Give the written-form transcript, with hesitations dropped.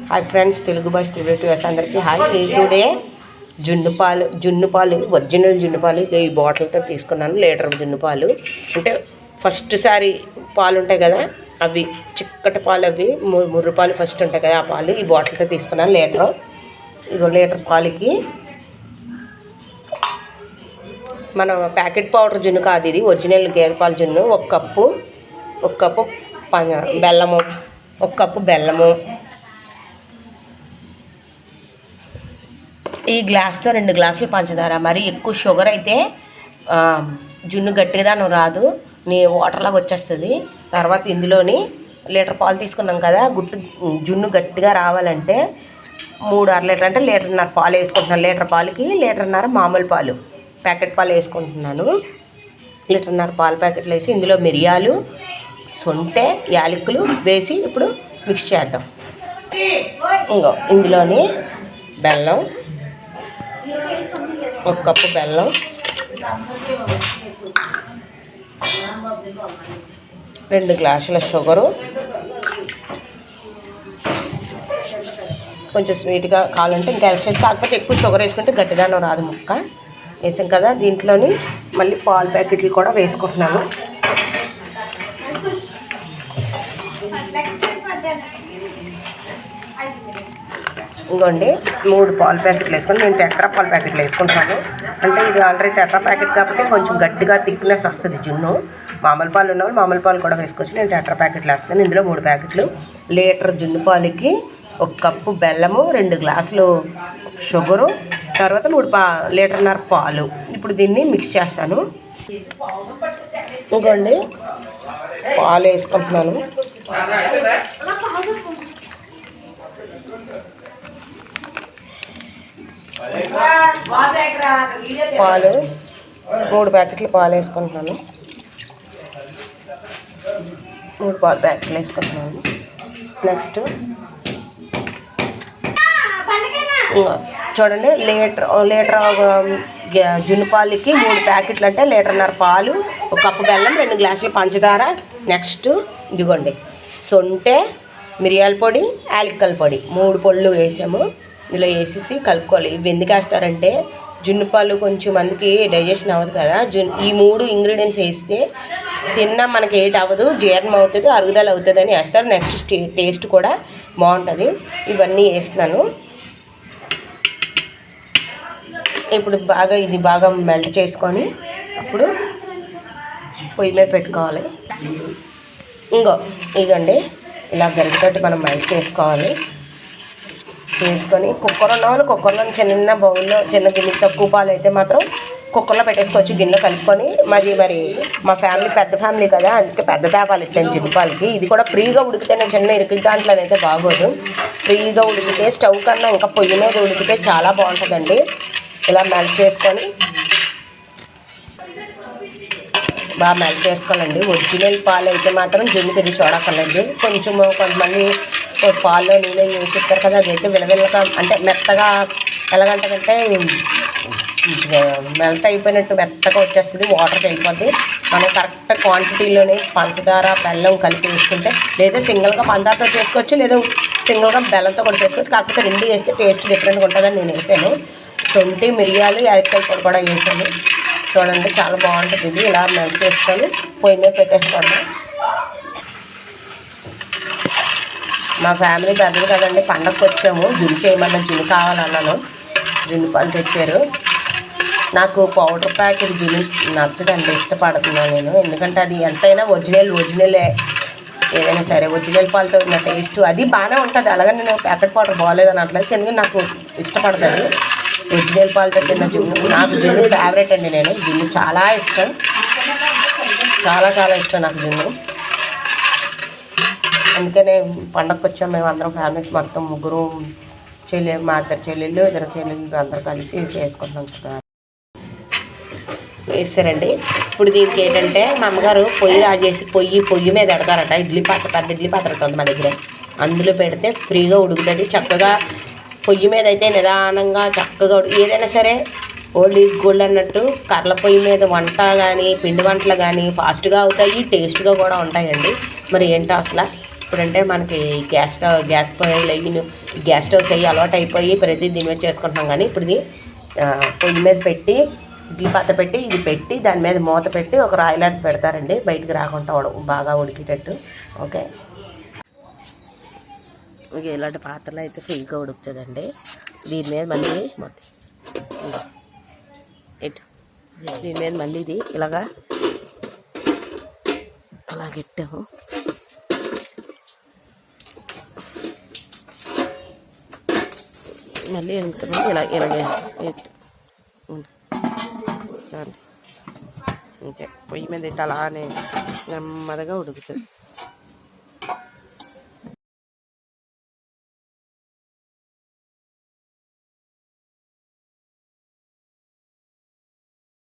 Hi friends, Telugu boys relatives అందరికీ hi. Today జున్ను పాలు ఒరిజినల్ జున్ను పాలు ఈ బాటిల్తో తీసుకున్నాను. లీటర్ జున్ను పాలు అంటే ఫస్ట్ సారి పాలు ఉంటాయి కదా, అవి చిక్కటి పాలు, అవి ముర్రు పాలు ఫస్ట్ ఉంటాయి కదా, ఆ పాలు ఈ బాటిల్తో తీసుకున్నాను. లీటర్ పాలకి మన ప్యాకెట్ పౌడర్ జున్ను కాదు, ఇది ఒరిజినల్ గేదె పాలు జున్ను. ఒక కప్పు బెల్లము, 1 కప్పు బెల్లము, ఈ గ్లాస్తో 2 గ్లాసులు పంచదార. మరి ఎక్కువ షుగర్ అయితే జున్ను గట్టిగా రాదు, నీ వాటర్లాగా వచ్చేస్తుంది. తర్వాత ఇందులోని లీటర్ పాలు తీసుకున్నాం కదా, జున్ను గట్టిగా రావాలంటే 3/2 లీటర్ అంటే 1.5 లీటర్ పాలు వేసుకుంటున్నాను. లీటర్ పాలకి 1.5 లీటర్ మామూలు పాలు, ప్యాకెట్ పాలు వేసుకుంటున్నాను. 1.5 లీటర్ పాలు ప్యాకెట్లు వేసి ఇందులో మిరియాలు, సొంటె, యాలకులు వేసి ఇప్పుడు మిక్స్ చేద్దాం. ఇందులోని బెల్లం, 1 కప్పు బెల్లం, 2 గ్లాసుల షుగరు, కొంచెం స్వీట్గా కావాలంటే ఇంకా ఎక్స్ట్రా, కాకపోతే ఎక్కువ షుగర్ వేసుకుంటే గట్టిదానం రాదు. ముక్క వేసాం కదా, దీంట్లోని మళ్ళీ పాలు ప్యాకెట్లు కూడా వేసుకుంటున్నాను. ఇంకోండి 3 పాలు ప్యాకెట్లు వేసుకొని, నేను టెట్రా పాలు ప్యాకెట్లు వేసుకుంటాను. అంటే ఇది ఆల్రెడీ టెట్రా ప్యాకెట్ కాబట్టి కొంచెం గట్టిగా థిక్నెస్ వస్తుంది జున్ను. మామూలు పాలు ఉన్నవాళ్ళు మామూలు పాలు కూడా వేసుకోవచ్చు. నేను టెట్రా ప్యాకెట్లు వేస్తాను. ఇందులో 3 ప్యాకెట్లు. లీటర్ జున్ను పాలకి 1 కప్పు బెల్లము, 2 గ్లాసులు షుగరు, తర్వాత 1.5 లీటర్ పాలు. ఇప్పుడు దీన్ని మిక్స్ చేస్తాను. ఇంకోండి పాలు వేసుకుంటున్నాను. పాలు 3 ప్యాకెట్లు పాలు వేసుకుంటున్నాను. 3 పాలు ప్యాకెట్లు వేసుకుంటున్నాను. నెక్స్ట్ చూడండి, లీటర్ జున్ను పాలకి 3 ప్యాకెట్లు అంటే 1.5 లీటర్ పాలు, 1 కప్పు బెల్లం, 2 గ్లాసులు పంచదార. నెక్స్ట్ ఇదిగోండి సొంటె, మిరియాల పొడి, యాలక్కల పొడి, 3 పొళ్ళు వేసాము. ఇందులో వేసేసి కలుపుకోవాలి. ఇవి ఎందుకు వేస్తారంటే జున్ను పాలు కొంచెం మందికి డైజెషన్ అవ్వదు కదా, ఈ 3 ఇంగ్రీడియంట్స్ వేస్తే తిన్నా మనకి ఏటి అవ్వదు, జీర్ణం అవుతుంది, అరుగుదల అవుతుంది అని వేస్తారు. నెక్స్ట్ టేస్ట్ కూడా బాగుంటుంది. ఇవన్నీ వేస్తున్నాను. ఇప్పుడు ఇది బాగా మెల్ట్ చేసుకొని అప్పుడు పొయ్యి మీద పెట్టుకోవాలి. ఇదండి ఇలా గరిటెతోటి మనం మెల్ట్ చేసుకోవాలి. చేసుకొని కుక్కర్ ఉన్న వాళ్ళు కుక్కర్లో చిన్న బౌల్లో, చిన్న గిన్నె, తక్కువ పాలు అయితే మాత్రం కుక్కర్లో పెట్టేసుకోవచ్చు. గిన్నె కలుపుకొని మరి మా ఫ్యామిలీ పెద్ద ఫ్యామిలీ కదా, అందుకే పెద్ద తేపాలు ఇట్లని జున్ను పాలకి. ఇది కూడా ఫ్రీగా ఉడికితేనే, చిన్న ఇరికి దాంట్లోనైతే బాగోదు. ఫ్రీగా ఉడికితే స్టవ్ కన్నా ఇంకా పొయ్యి మీద ఉడికితే చాలా బాగుంటుందండి. ఇలా మెల్ట్ చేసుకొని బాగా మెల్ట్ చేసుకోవాలండి. ఒరిజినల్ పాలు అయితే మాత్రం జున్ను తిరిగి చూడక్కర్లేదు. కొంతమంది పాల్లో నీళ్ళు వేసిస్తారు కదా, అదైతే విలవిల్లగా అంటే మెత్తగా, ఎలాగంటే మెల్ట్ అయిపోయినట్టు మెత్తగా వచ్చేస్తుంది, వాటర్కి అయిపోద్ది. మనం కరెక్ట్ క్వాంటిటీలోనే పంచదార, బెల్లం కలిపి వేసుకుంటే, లేదా సింగిల్గా పంచదారతో చేసుకోవచ్చు, లేదా సింగిల్గా బెల్లంతో కూడా చేసుకోవచ్చు. కాకపోతే 2 వేస్తే టేస్ట్ డిఫరెంట్గా ఉంటుందని నేను వేసాను. సొంటి, మిరియాలు, యాలక్కల పొడి కూడా వేసాను. చూడండి చాలా బాగుంటుంది. ఇది ఇలా మెల్ట్ చేసుకొని పొయ్యి మీద పెట్టేసుకోండి. మా ఫ్యామిలీ పెద్దది కదండి, పండగకి వచ్చాము. జున్ను చేయమన్నా జున్ను కావాలన్నాను, జున్ను పాలు తెచ్చారు. నాకు పౌడర్ ప్యాకెట్ జున్ను నచ్చదండి, ఇష్టపడుతున్నాను నేను. ఎందుకంటే అది ఎంతైనా ఒరిజినలే, ఏదైనా సరే ఒరిజినల్ పాలతో ఉన్న టేస్ట్ అది బాగానే ఉంటుంది. అలాగే నేను ప్యాకెట్ పౌడర్ బాగోలేదని అట్లేదు, ఎందుకంటే నాకు ఇష్టపడుతుంది ఒరిజినల్ పాలతో తిన్న జున్ను. నాకు జున్ను ఫేవరెట్ అండి. నేను జున్ను చాలా ఇష్టం, చాలా ఇష్టం నాకు జున్ను. అందుకనే పండగకి వచ్చాము మేము అందరం, ఫ్యామిలీస్ మొత్తం 3 మా 2 చెల్లెళ్ళు, 2 చెల్లెళ్ళు అందరూ కలిసి చేసుకుంటున్నాం. వేసారండి. ఇప్పుడు దీనికి ఏంటంటే మా అమ్మగారు పొయ్యి రాజేసి పొయ్యి మీద పెడతారట. పెద్ద ఇడ్లీ పాత్ర ఉంటుంది మా దగ్గర, అందులో పెడితే ఫ్రీగా ఉడుకుతుంది చక్కగా. పొయ్యి మీద అయితే నిదానంగా చక్కగా ఏదైనా సరే ఓల్డ్ ఈజ్ గోల్డ్ అన్నట్టు కర్రల పొయ్యి మీద వంట కానీ, పిండి వంటలు కానీ ఫాస్ట్గా అవుతాయి, టేస్ట్గా కూడా ఉంటాయండి. మరి ఏంటో అసలు ఇప్పుడంటే మనకి గ్యాస్ పొయ్యిలు అయ్యి గ్యాస్ స్టవ్స్ అయ్యి అలవాటు అయిపోయి ప్రతి దీని మీద చేసుకుంటున్నాం. కానీ ఇప్పుడు ఇది పొయ్యి మీద పెట్టి ఇడ్లీ పాత్ర పెట్టి ఇది పెట్టి దాని మీద మూత పెట్టి ఒక రాయిలాంటి పెడతారండి, బయటికి రాకుండా బాగా ఉడికేటట్టు. ఓకే, ఇక ఇలాంటి పాత్రలు అయితే ఫ్రీగా ఉడుకుతుందండి. దీని మీద మళ్ళీ మొత్తం దీని మీద మళ్ళీ ఇది ఇలాగా అలాగెట్టాము. మళ్ళీ ఇలాగే అంతే పొయ్యి మీద అయితే అలానే నెమ్మదిగా ఉడుకుతుంది.